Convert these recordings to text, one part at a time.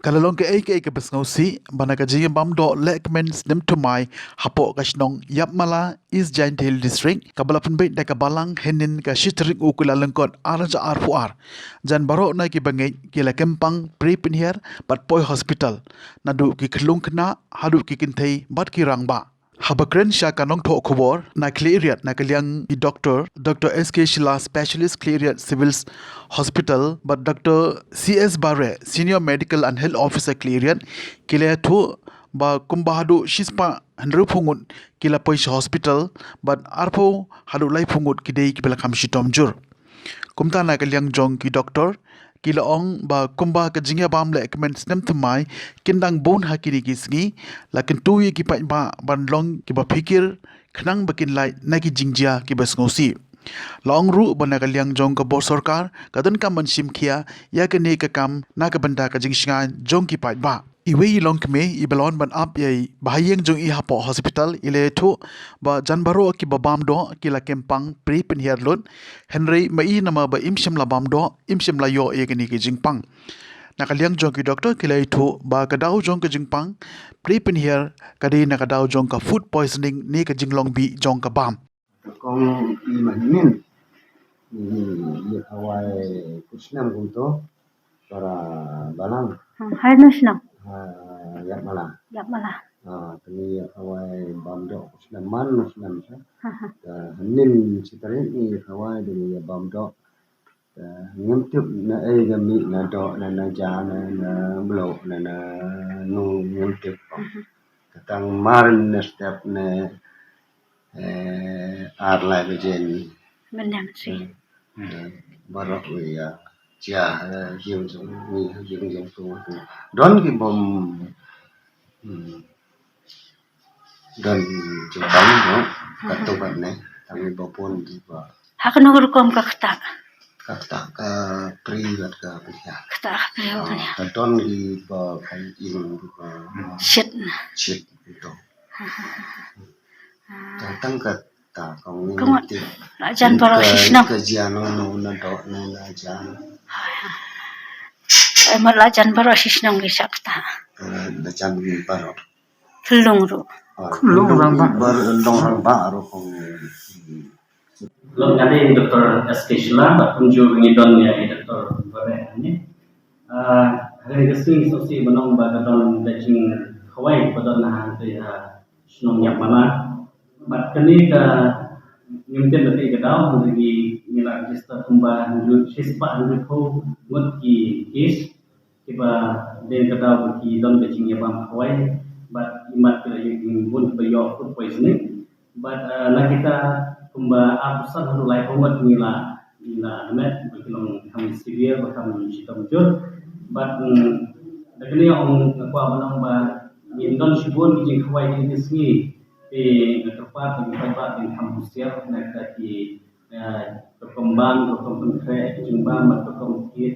Kalalong ke besngausi bana ka jinga bam do lekmens nem to my hapo kashnong Ïapmala is Giant Hill District kabalapan bait da kabalang henin ka shitrik ukula lengkot arja arfuar jan baro na ki bangai kila kempang pre pinhiar bat poi hospital nadu ki khlung khna hadu ki kinthei bat ki rangba Habakren sha kanong tho khobor na cleariat na kalyang di Dr. SK Shila Specialist Cleariat Civils Hospital but Dr. CS Bare Senior Medical and Health Officer Cleariat kila tho ba kumbahadu shispa handru phungut kila poish hospital but arpo hadu lai phungut kidei kibela khamshi tomjur kumta na kalyang jong ki doctor kila ong ba kumba ka jingya bam le ekmen snem thmai kindang bon hakini kisngi lakin tuwi ki pa ba ban long ki ba fikir khnang bakin lai na ki jingjia ki bas ngosi long ru bana kalyang jong ka bor sarkar kadan ka mansim khia ya ka ne ka kam na ka banda ka jingshinga jong ki pa ba iwe long kme ibalon ban up ye bahayeng jong I hapo hospital ile tho ba janbaro ki babam do ki la kempang pre pen hier lon henry mai nama ba imshim la bam do imshim la yo ye ni ki jingpang nakaliang jong ki doctor ki lai tho ba ka dau jong ka jingpang pre pen hier ka de na ka dau jong ka food poisoning ni ka jinglong bi jong ka bam con imaginen y Hawaii Kusnam junto para Balang Hai Nusnam. Ïapmala Ïapmala. kami Hawaii Bamdo Kusnam sa hanin sitarin ni Hawaii dari Bamdo ngumtup na ay gami na do na jana na blo na nu ngumtup katang marin na step na arlai bejen Menang sih. barok ya chia hiu jong ni hiu jong tu don ki bom don jepang no katuban ne kami bopon di ba Hak nunggu kom kakta. kata ka pri gat ka pihak Kakta priyo kanya. don di ba kai in di ba Shit. chit itu tentang kata kong Kamu ni lajan baro sisnam. kajian no na do na jan Emat lajan baro sisnam di sakta. na jan ni barok Tulung ru. Long baru kong Long kali Dr. SK Shila kunjung ngidon ya Dr. Bare ni. Hari kesini sosi menong bagadon daging Hawaii badon na tu ya senong Ïapmala. Bat kini ka nyumten nanti kedau lagi nila register kumba ngut sispa ngut ho ngut ki is kiba den kedau ki don daging Ïapmala Hawaii. But imat kira yung bun bayo food poisoning. But na kita kumba abusan haru lai komat nila amet begitu kami severe bahkan kita muncul. But dagni ang kuha manang ba indon shibon kijing Hawaii di sini di tempat di tempat di kampus siap nak di berkembang jimbang atau di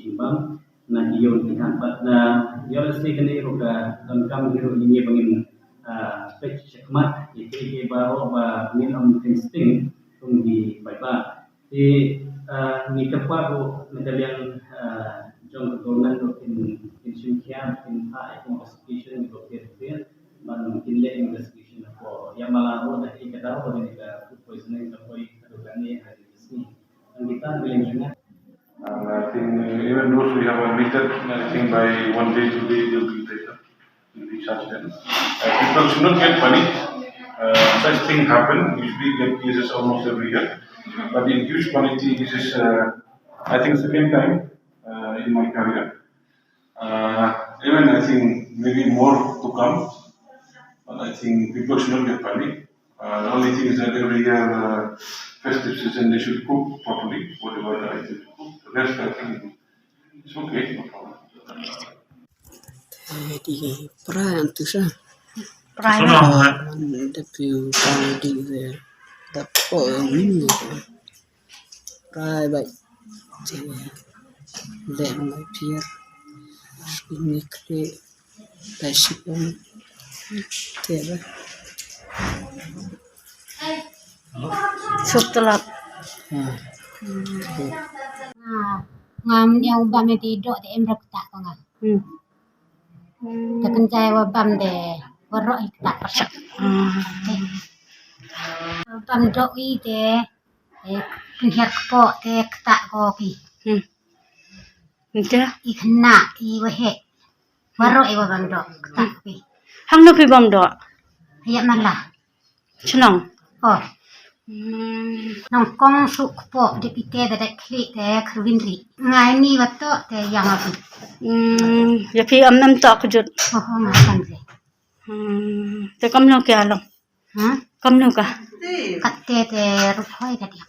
jimbang na iyo dihan but na yo si kani roga dan kam hiro ini bangin speech checkmat iki baro ba minum instinct tung di baiba di ni kaparo medalian jong government of in Shinkian in investigation of the man in investigation for Ïapmala ro da ikadao ko ni ka food poisoning ka koi kadugani hari ini and kita bilang I think even those we have admitted, I think by 1 day, 2 days, they'll be better. Will be such then. People should not get panicked. Such things happen. Usually get cases almost every year. But in huge quantity, this is, I think, second time in my career. Even I think maybe more to come. But I think people should not get panicked. The only thing is that every year, festive season, they should cook properly, whatever the items cook. The rest, I think, it's okay, no problem. Di Brian tu sa Private. the few di there the poem private then my peer uniquely passion there Sup telap. ngam yang bam di do de emrak ta ko ngam ta kan jai wa bam de waro ta persak bam do I de pinhak po de ta ko ki Ente I khna I wa he waro I wa bam do ta ki hang no pi bom do Ïapmala chnong oh nong kong su po de pite de kli de krwin ri ngai ni wa to de yang api ya pi am nam to ku jut oh ngai kan re te kam no kya long ha kam no ka katte de rukhoi ka dia